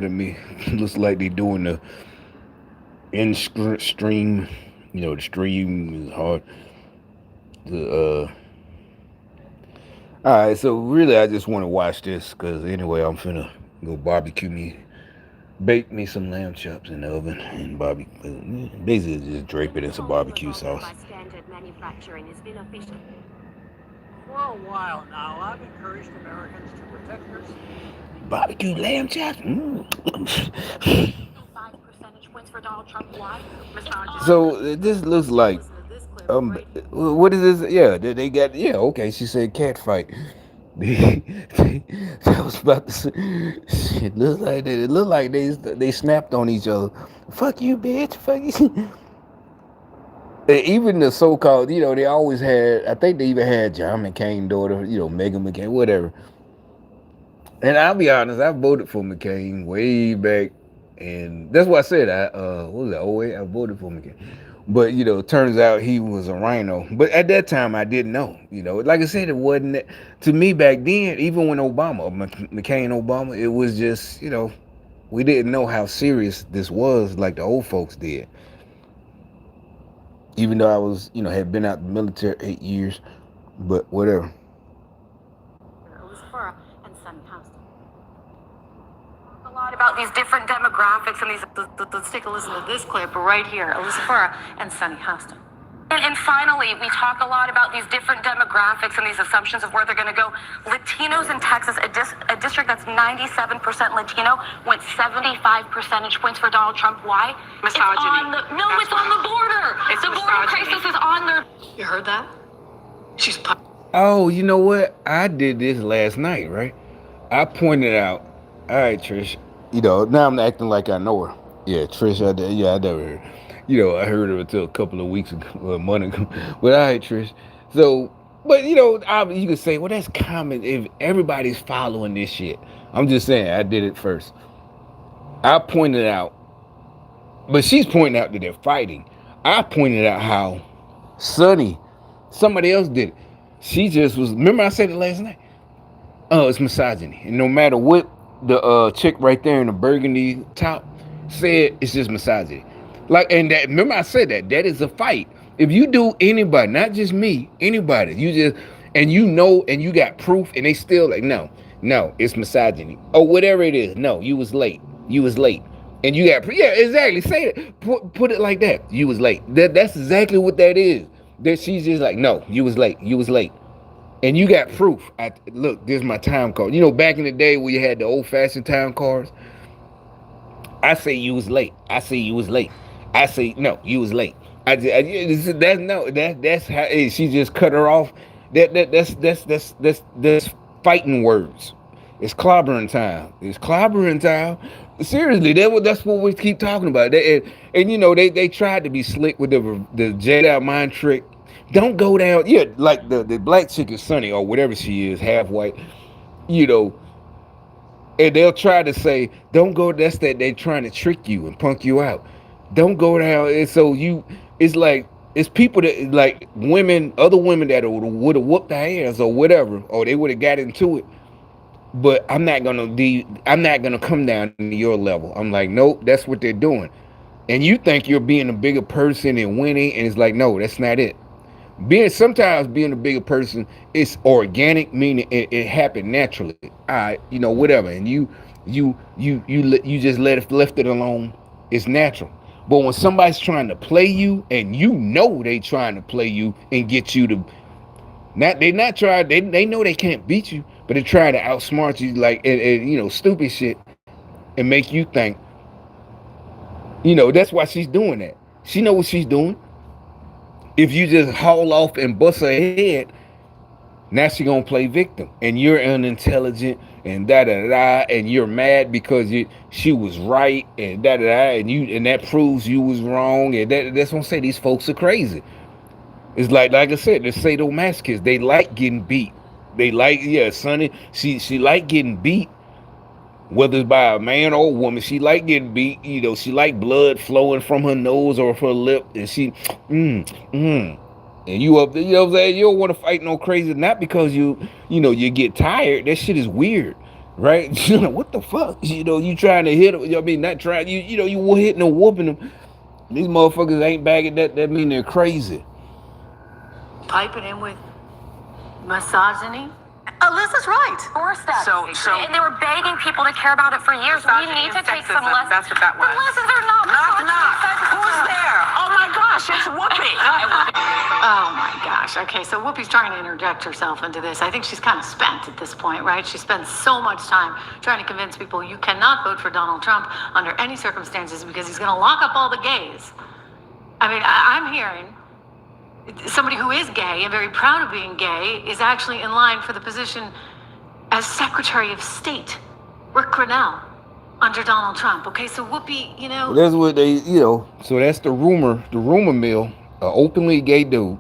to me. Looks like they doing the in stream. You know, the stream is hard. The all right. So really, I just want to watch this because anyway, I'm finna go barbecue me, bake me some lamb chops in the oven and barbecue. Basically, just drape it in some barbecue sauce. For a while now, I've encouraged Americans to protect their Barbecue lamb chops. So this looks like what is this? Yeah, they got yeah. Okay, she said cat fight. I was about to say, it looks like they snapped on each other. Fuck you, bitch. Fuck you. And even the so-called, they always had. I think they even had John McCain daughter, Megan McCain, whatever. And I'll be honest, I voted for McCain way back, and that's why I said what was that? Oh wait, I voted for McCain. But it turns out he was a rhino. But at that time, I didn't know. Like I said, it wasn't to me back then. Even when McCain, Obama, it was just we didn't know how serious this was, like the old folks did. Even though I was, had been out the military 8 years, but whatever. About these different demographics and these. Let's take a listen to this clip right here. Elisa Fura and Sunny Hostin. And finally, we talk a lot about these different demographics and these assumptions of where they're going to go. Latinos in Texas, a district that's 97% Latino, went 75 percentage points for Donald Trump. Why? Misogyny. It's on the border. It's the border crisis is on their. You heard that? She's. Oh, you know what? I did this last night, right? I pointed out. All right, Trish. Now I'm acting like I know her. Yeah, Trish. I never heard. I heard her until a couple of weeks ago, or a month ago. But all right, Trish. So, but you can say, well, that's common if everybody's following this shit. I'm just saying, I did it first. I pointed out, but she's pointing out that they're fighting. I pointed out how Sunny, somebody else did it. She just was. Remember, I said it last night. Oh, it's misogyny, and no matter what the chick right there in the burgundy top said, it's just misogyny. Like, and that, remember I said that is a fight. If you do anybody, not just me, anybody, you just, and and you got proof, and they still like, no, it's misogyny or whatever it is. No, you was late, and you got, yeah, exactly. Say it, put it like that. You was late. That's exactly what that is. That she's just like, no, you was late. And you got proof. Look, this is my time card. Back in the day where you had the old-fashioned time cards, I say you was late. I say you was late. I say no, you was late. That's how she just cut her off. That's fighting words. It's clobbering time. It's clobbering time. Seriously, that's what we keep talking about. They tried to be slick with the Jedi mind trick. Don't go down. Yeah, like the black chick is Sunny or whatever she is, half white. You know, and they'll try to say, "Don't go." That's that they trying to trick you and punk you out. Don't go down. And so it's like it's people that like women, other women that would have whooped their ass or whatever, or they would have got into it. But I'm not gonna come down to your level. I'm like, nope, that's what they're doing. And you think you're being a bigger person and winning, and it's like, no, that's not it. Sometimes being a bigger person is organic, meaning it happened naturally. All right, whatever, and you just left it alone. It's natural. But when somebody's trying to play you, and they trying to play you and get you to not try, they know they can't beat you, but they try to outsmart you like and stupid shit and make you think. That's why she's doing that. She know what she's doing. If you just haul off and bust her head, now she gonna play victim, and you're unintelligent and da da da, and you're mad because she was right and da da da, and that proves you was wrong, and that's what I'm saying. These folks are crazy. It's like I said, they're sadomasochists. They like getting beat. They like, yeah, Sonny. She like getting beat, whether it's by a man or a woman. She like getting beat. She like blood flowing from her nose or her lip, and she, and you up there, what I'm saying? You don't want to fight no crazy, not because you get tired. That shit is weird. right? What the fuck? You trying to hit them. I mean, not trying. You hitting or whooping them. These motherfuckers ain't bagging that. That mean they're crazy. Piping in with misogyny? Alyssa's right. Forced that. So and they were begging people to care about it for years. We need to take some lessons. That's what that was. The lessons are not. Who's there? Oh my gosh, it's Whoopi. Oh my gosh. Okay, so Whoopi's trying to interject herself into this. I think she's kind of spent at this point, right? She spends so much time trying to convince people you cannot vote for Donald Trump under any circumstances because he's going to lock up all the gays. I mean, I'm hearing somebody who is gay and very proud of being gay is actually in line for the position as Secretary of State, Rick Grenell, under Donald Trump. Okay, so Whoopi, Well, that's what they, so that's the rumor mill, an openly gay dude,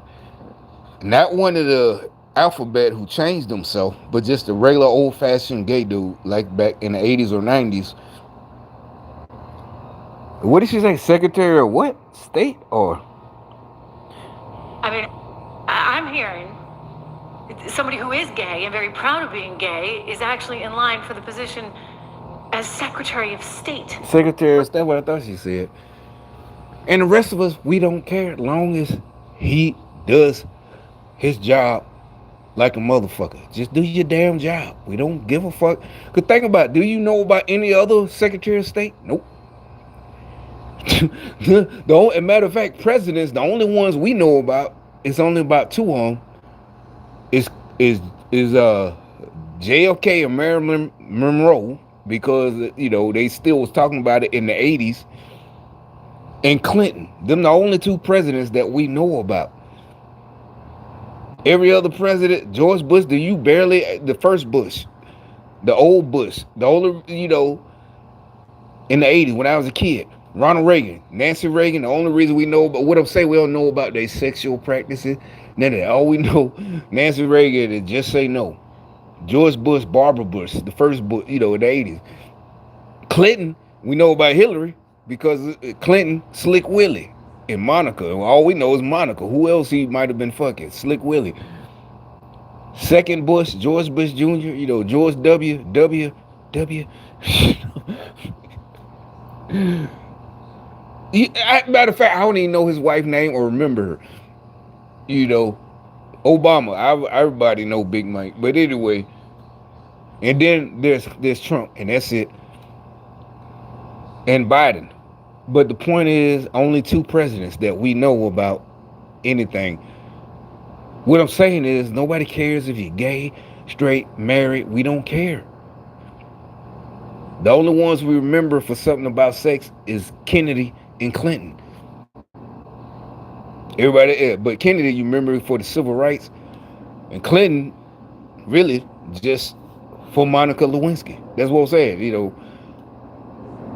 not one of the alphabet who changed himself, but just a regular old-fashioned gay dude, like back in the 80s or 90s. What did she say? Secretary of what? State or? I mean, I'm hearing somebody who is gay and very proud of being gay is actually in line for the position as Secretary of State. Secretary of State, what I thought she said. And the rest of us, we don't care as long as he does his job like a motherfucker. Just do your damn job. We don't give a fuck. Cause think about it, do you know about any other Secretary of State? Nope. As matter of fact, presidents, the only ones we know about, it's only about two of them. Is JFK and Marilyn Monroe, because they still was talking about it in the 80s, and Clinton. Them the only two presidents that we know about. Every other president, George Bush, the first Bush, the old Bush, the older, in the 80s when I was a kid. Ronald Reagan, Nancy Reagan, the only reason we know about what I'm saying, we don't know about their sexual practices. None of that. All we know, Nancy Reagan is just say no. George Bush, Barbara Bush, the first Bush, in the 80s. Clinton, we know about Hillary because Clinton, Slick Willie, and Monica. All we know is Monica. Who else he might have been fucking? Slick Willie. Second Bush, George Bush Jr., George W. Matter of fact, I don't even know his wife's name or remember her. Obama. Everybody know Big Mike. But anyway, and then there's Trump, and that's it. And Biden. But the point is, only two presidents that we know about anything. What I'm saying is, nobody cares if you're gay, straight, married. We don't care. The only ones we remember for something about sex is Kennedy and Clinton. Everybody, but Kennedy, you remember for the civil rights, and Clinton, really just for Monica Lewinsky. That's what I'm saying.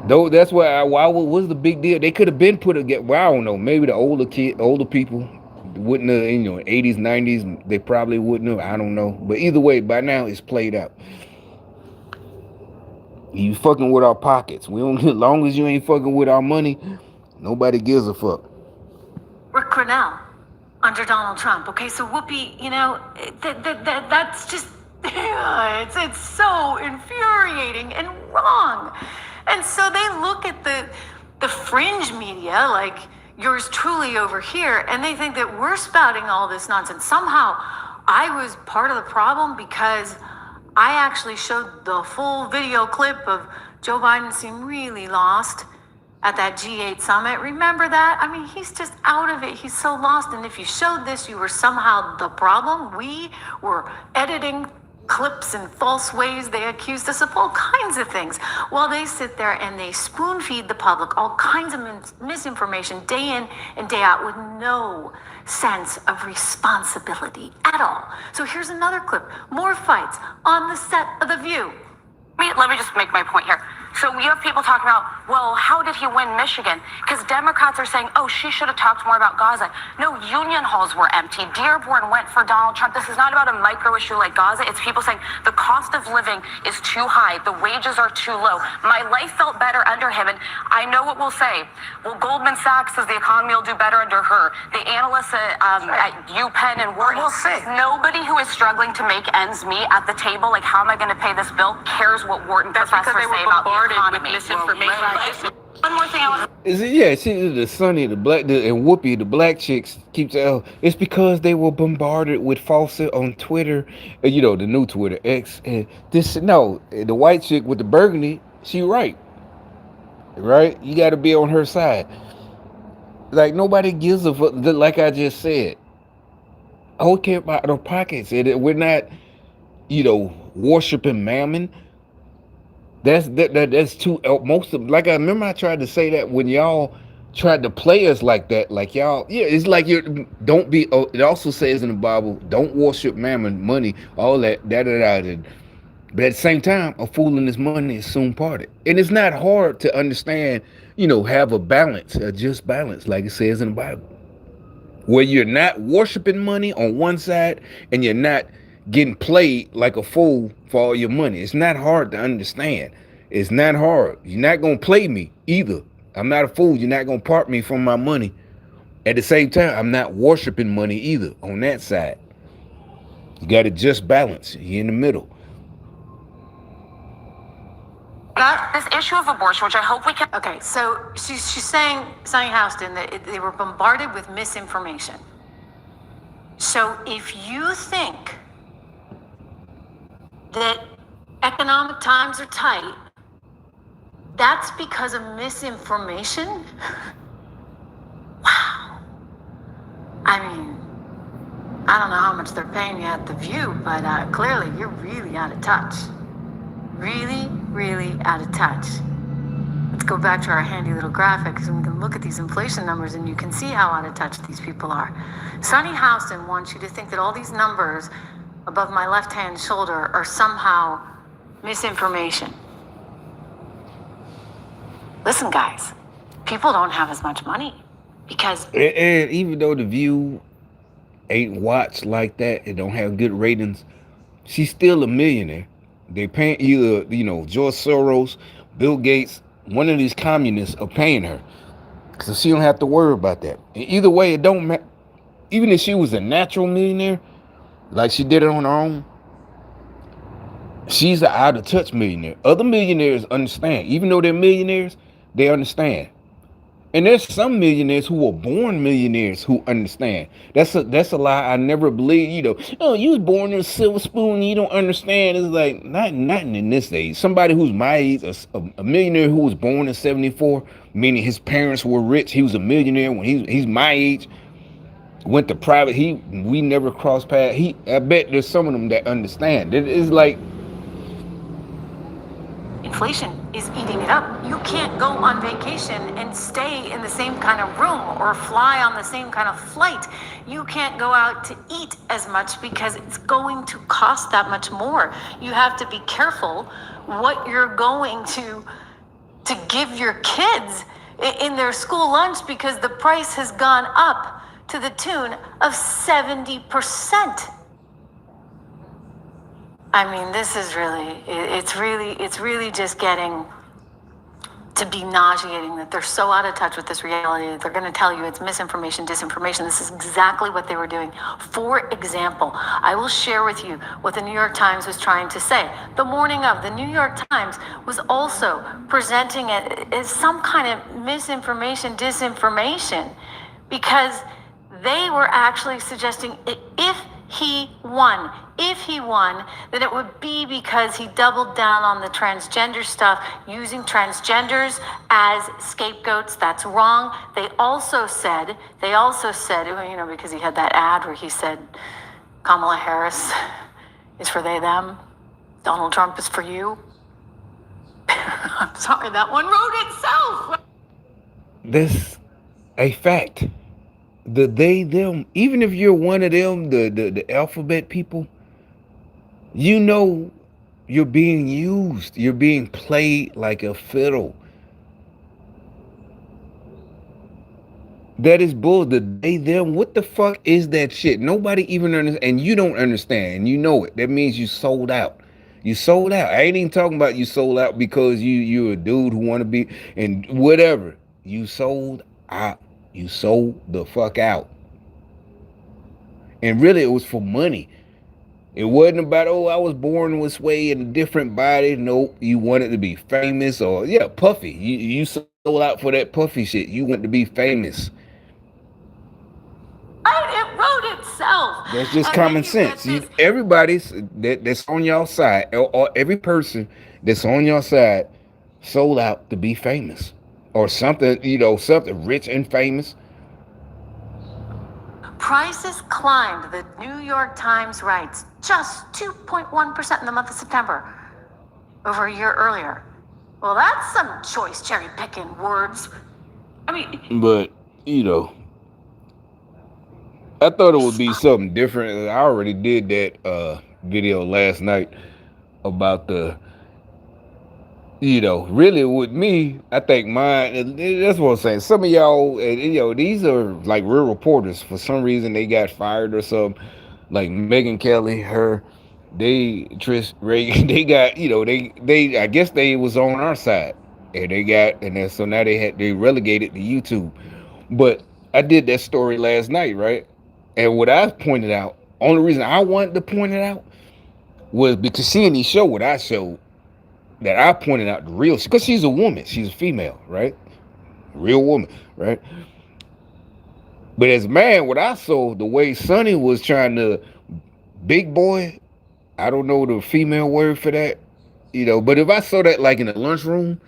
Though that's why what was the big deal? They could have been put together. Well, I don't know. Maybe the older people wouldn't have. 80s, 90s, they probably wouldn't have. I don't know. But either way, by now it's played out. You fucking with our pockets. We don't. As long as you ain't fucking with our money, nobody gives a fuck. Rick Grenell under Donald Trump. Okay, so Whoopi, that's just it's so infuriating and wrong. And so they look at the fringe media like yours truly over here, and they think that we're spouting all this nonsense. Somehow I was part of the problem because I actually showed the full video clip of Joe Biden seemed really lost at that G8 summit. Remember that? I mean, he's just out of it. He's so lost. And if you showed this, you were somehow the problem. We were editing clips in false ways. They accused us of all kinds of things. Well, they sit there and they spoon feed the public all kinds of misinformation day in and day out with no sense of responsibility at all. So here's another clip. More fights on the set of The View. Let me just make my point here. So you have people talking about, well, how did he win Michigan? Because Democrats are saying, oh, she should have talked more about Gaza. No, union halls were empty. Dearborn went for Donald Trump. This is not about a micro issue like Gaza. It's people saying the cost of living is too high. The wages are too low. My life felt better under him. And I know what we'll say. Well, Goldman Sachs says the economy will do better under her. The analysts at UPenn and Wharton. We'll see. Nobody who is struggling to make ends meet at the table, like how am I going to pay this bill, cares what Wharton professors say about the economy. Misinformation. One more thing I want to Is it? Yeah, see, the Sunny, the black, and Whoopi, the black chicks keep saying, oh, it's because they were bombarded with falsehood on Twitter, you know, the new Twitter X, and this. No, the white chick with the burgundy, she right. You got to be on her side. Like nobody gives a fuck. Like I just said, I don't care about the pockets. We're not, worshiping mammon. That's too most of, like, I remember I tried to say that when y'all tried to play us like that, like y'all, yeah, it's like you don't be. It also says in the Bible, don't worship mammon, money, all that, But at the same time, a fool and his money is soon parted, and it's not hard to understand. Have a balance, a just balance, like it says in the Bible, where you're not worshiping money on one side and you're not getting played like a fool for all your money. It's not hard to understand. It's not hard. You're not going to play me either. I'm not a fool. You're not going to part me from my money. At the same time, I'm not worshiping money either on that side. You got to just balance. You're in the middle. this issue of abortion, which I hope we can. Okay, so she's saying, Sunny Houston, that they were bombarded with misinformation. So if you think that economic times are tight, that's because of misinformation? Wow. I mean, I don't know how much they're paying you at The View, but clearly you're really out of touch. Really, really out of touch. Let's go back to our handy little graphics and we can look at these inflation numbers and you can see how out of touch these people are. Sunny Houston wants you to think that all these numbers above my left-hand shoulder are somehow misinformation. Listen, guys, people don't have as much money because... And even though The View ain't watched like that, it don't have good ratings, she's still a millionaire. They paying either, George Soros, Bill Gates, one of these communists are paying her. So she don't have to worry about that. And either way, it don't matter. Even if she was a natural millionaire, like she did it on her own, she's an out of touch millionaire. Other millionaires understand. Even though they're millionaires, they understand. And there's some millionaires who were born millionaires who understand. That's a lie I never believed. Oh, you was born in a silver spoon, you don't understand. It's like nothing in this age. Somebody who's my age, a millionaire who was born in 74, meaning his parents were rich. He was a millionaire when he's my age. Went to private. We never crossed paths. I bet there's some of them that understand. It's like inflation is eating it up. You can't go on vacation and stay in the same kind of room or fly on the same kind of flight. You can't go out to eat as much because it's going to cost that much more. You have to be careful what you're going to give your kids in their school lunch because the price has gone up to the tune of 70%. I mean, this is it's really just getting to be nauseating that they're so out of touch with this reality that they're going to tell you it's misinformation, disinformation. This is exactly what they were doing. For example, I will share with you what the New York Times was trying to say. The morning of, the New York Times was also presenting it as some kind of misinformation, disinformation, because they were actually suggesting if he won, then it would be because he doubled down on the transgender stuff, using transgenders as scapegoats. That's wrong. They also said, because he had that ad where he said, Kamala Harris is for they, them. Donald Trump is for you. I'm sorry, that one wrote itself. This a fact. The they, them, even if you're one of them, the alphabet people, You're being used. You're being played like a fiddle. That is bull. The they them. What the fuck is that shit? Nobody even understands, and you don't understand. And you know it. That means you sold out. You sold out. I ain't even talking about you sold out because you're a dude who want to be and whatever. You sold out. You sold the fuck out. And really, it was for money. It wasn't about, oh, I was born this way in a different body. Nope. You wanted to be famous or, yeah, puffy. You sold out for that puffy shit. You want to be famous. It wrote itself. That's just And common then you get sense. this- Everybody's that's on your side, or every person that's on your side sold out to be famous or something, something rich and famous. Prices climbed. The New York Times writes just 2.1% in the month of September, over a year earlier. Well, that's some choice cherry picking words. I mean, But, I thought it would be something different. I already did that video last night about really with me, I think mine, that's what I'm saying. Some of y'all, these are like real reporters. For some reason, they got fired or something. Like Megyn Kelly, Trish Reagan, they got, they I guess they was on our side. And then so now they relegated to YouTube. But I did that story last night, right? And what I pointed out, only reason I wanted to point it out was because she didn't show what I showed. That I pointed out the real, because she's a woman, she's a female, right? Real woman, right? But as a man, what I saw, the way Sonny was trying to big boy, I don't know the female word for that, but if I saw that like in the lunchroom,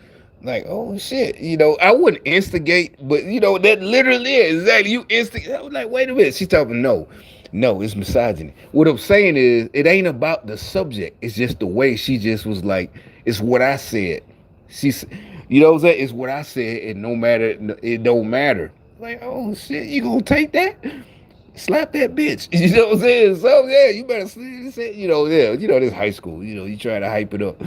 like, oh shit, I wouldn't instigate, but that literally is exactly you instigate. I was like, wait a minute, she's talking, no, it's misogyny. What I'm saying is, it ain't about the subject, it's just the way she just was like, it's what I said. She's, what I'm saying? It's what I said, and no matter, it don't matter. Like, oh shit, you gonna take that? Slap that bitch. You know what I'm saying? So yeah, you better say, this high school, you try to hype it up.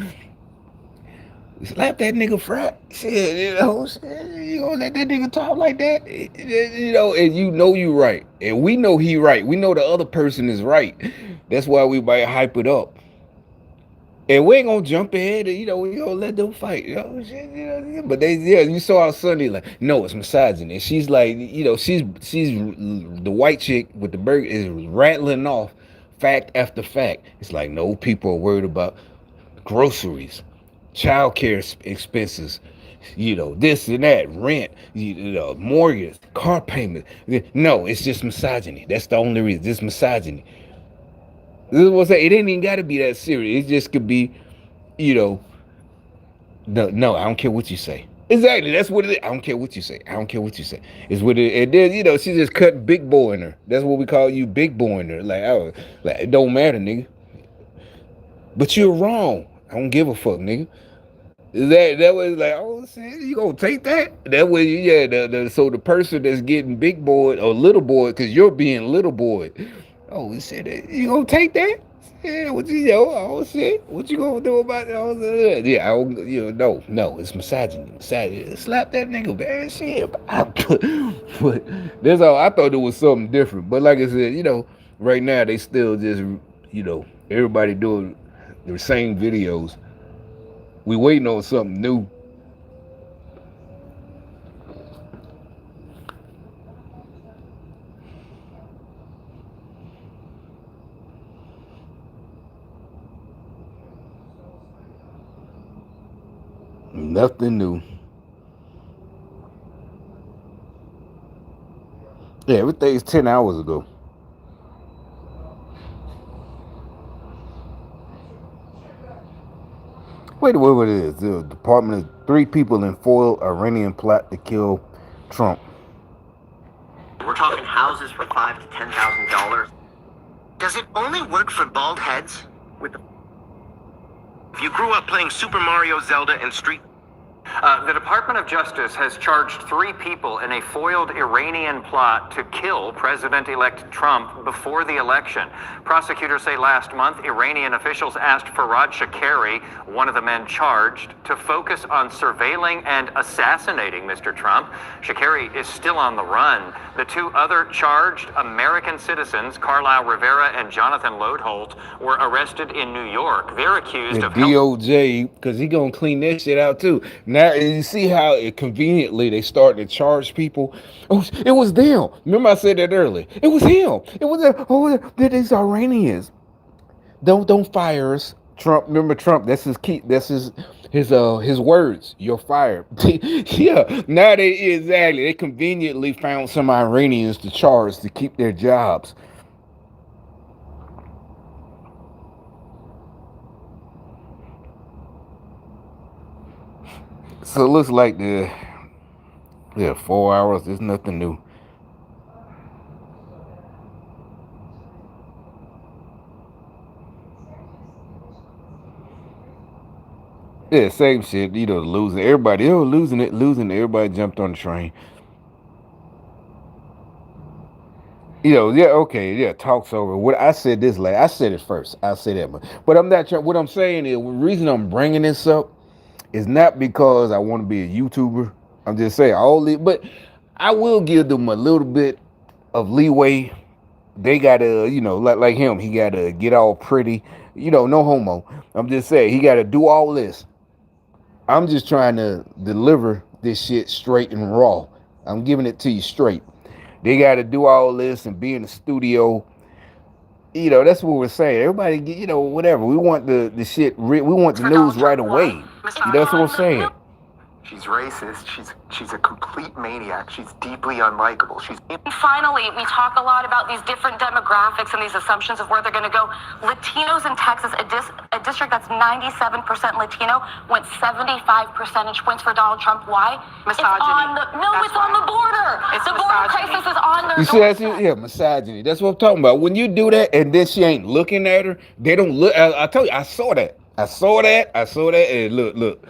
Slap that nigga frat. Shit, you gonna let that nigga talk like that? And you right. And we know he right. We know the other person is right. That's why we might hype it up. And we ain't gonna jump ahead and, we gonna let them fight. But you saw how Sunday like, no, it's misogyny. And she's like, she's the white chick with the burger is rattling off fact after fact. It's like, no, people are worried about groceries, childcare expenses, this and that, rent, mortgage, car payment. No, it's just misogyny. That's the only reason. It's misogyny. This is what I'm saying. It ain't even got to be that serious. It just could be, no, I don't care what you say. Exactly. That's what it is. I don't care what you say. I don't care what you say. It's what it. And then she just cut big boy in her. That's what we call you, big boy in her. Like it don't matter, nigga. But you're wrong. I don't give a fuck, nigga. That was like, oh shit, you gonna take that? That way, so the person that's getting big boy or little boy, because you're being little boy. Oh shit, you gonna take that? Yeah, oh shit, what you gonna do about that? Yeah, I don't, no, it's misogyny. Slap that nigga, man, shit. But that's all. I thought it was something different. But like I said, right now they still just, everybody doing the same videos. We waiting on something new. Nothing new. Yeah, everything's 10 hours ago. Wait, what it is? The Department of 3 people in foil Iranian plot to kill Trump. We're talking houses for $5,000 to $10,000. Does it only work for bald heads? With the If you grew up playing Super Mario, Zelda, and Street The Department of Justice has charged 3 people in a foiled Iranian plot to kill President-elect Trump before the election. Prosecutors say last month, Iranian officials asked Farhad Shakeri, one of the men charged, to focus on surveilling and assassinating Mr. Trump. Shakeri is still on the run. The 2 other charged American citizens, Carlisle Rivera and Jonathan Lodeholt, were arrested in New York. They're accused of DOJ, because he gonna clean that shit out too. Now you see how conveniently they start to charge people. Oh, it was them. Remember I said that earlier. It was him. It was they're these Iranians. Don't fire us, Trump. Remember Trump? That's his key. That's his words. You're fired. Yeah. Now they conveniently found some Iranians to charge to keep their jobs. So it looks like 4 hours. There's nothing new. Yeah, same shit. Losing. Everybody, losing it. Everybody jumped on the train. Okay, talk's over. What I said this last, I said it first. I said that, but I'm not trying. What I'm saying is, the reason I'm bringing this up is not because I want to be a YouTuber. I'm just saying but I will give them a little bit of leeway. They gotta, like him, he gotta get all pretty, no homo. I'm just saying he gotta do all this. I'm just trying to deliver this shit straight and raw. I'm giving it to you straight. They gotta do all this and be in the studio. That's what we're saying. Everybody, whatever. We want the shit. We want the news right away. That's what I'm saying. She's racist. She's a complete maniac. She's deeply unlikable. Finally, we talk a lot about these different demographics and these assumptions of where they're going to go. Latinos in Texas, a district that's 97% Latino, went 75 percentage points for Donald Trump. Why? Misogyny. It's on the border. The border crisis is on their doorstep. Yeah, misogyny. That's what I'm talking about. When you do that and then she ain't looking at her, they don't look. I tell you, I saw that. And look.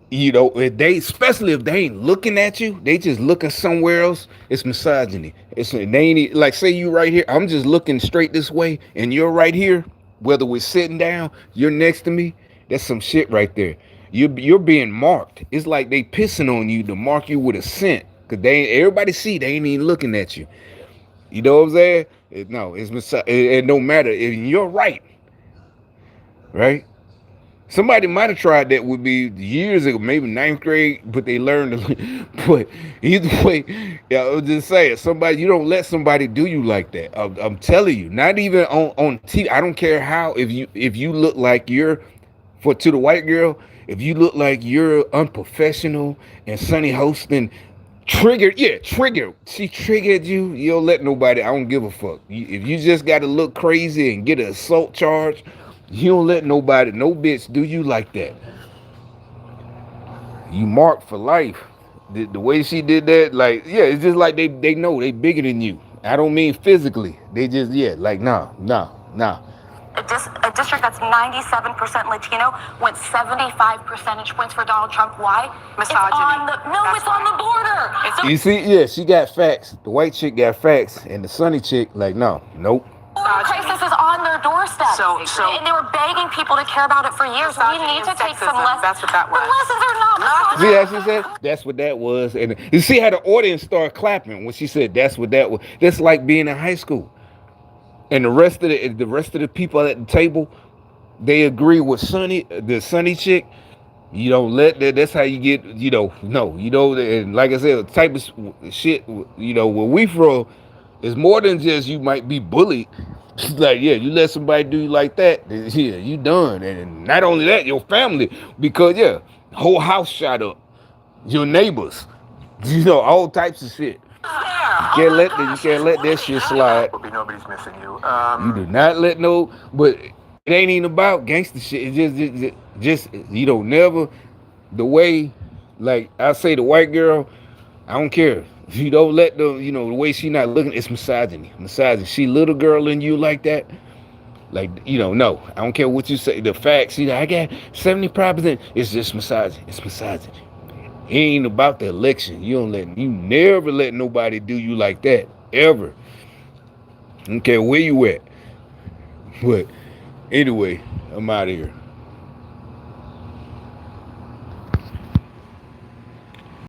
If they, especially if they ain't looking at you, they just looking somewhere else. It's misogyny. They ain't like, say you right here. I'm just looking straight this way, and you're right here. Whether we're sitting down, you're next to me. That's some shit right there. You're being marked. It's like they pissing on you to mark you with a scent, cause everybody see they ain't even looking at you. You know what I'm saying? It's misogyny. It don't matter. You're right. Right. Somebody might have tried that with me years ago, maybe 9th grade, but they learned to. But either way, I was just saying, you don't let somebody do you like that. I'm telling you, not even on TV. I don't care how. If you look like to the white girl, if you look like you're unprofessional and Sunny Hostin triggered. She triggered you. You don't let nobody. I don't give a fuck. If you just got to look crazy and get an assault charge. You don't let nobody, no bitch, do you like that. You marked for life. The way she did that, it's just like they know they bigger than you. I don't mean physically. They just, nah. A district that's 97% Latino went 75 percentage points for Donald Trump. Why? Misogyny. It's on the border. You see, she got facts. The white chick got facts, and the Sunny chick, nope. Crisis is on their doorstep. And they were begging people to care about it for years. We need to take some lessons. That's what that was. The lessons are not. See how she said? That's what that was. And you see how the audience started clapping when she said that's what that was. That's like being in high school. And the rest of the people at the table, they agree with the Sunny chick. You don't let that. That's how you get. And like I said, the type of shit. Where we from. It's more than just you might be bullied. It's like, you let somebody do you like that, then, you done. And not only that, your family, because whole house shot up. Your neighbors, all types of shit. You can't let that shit slide. Nobody's missing you. You do not let but it ain't even about gangster shit. It's just never the way, like I say, the white girl. I don't care. If you don't let the way she not looking, it's misogyny. She little girl in you like that. Like, no, I don't care what you say. The facts, I got 75%. It's just misogyny. It's misogyny. It ain't about the election. You never let nobody do you like that. Ever. I don't care where you at. But anyway, I'm out of here.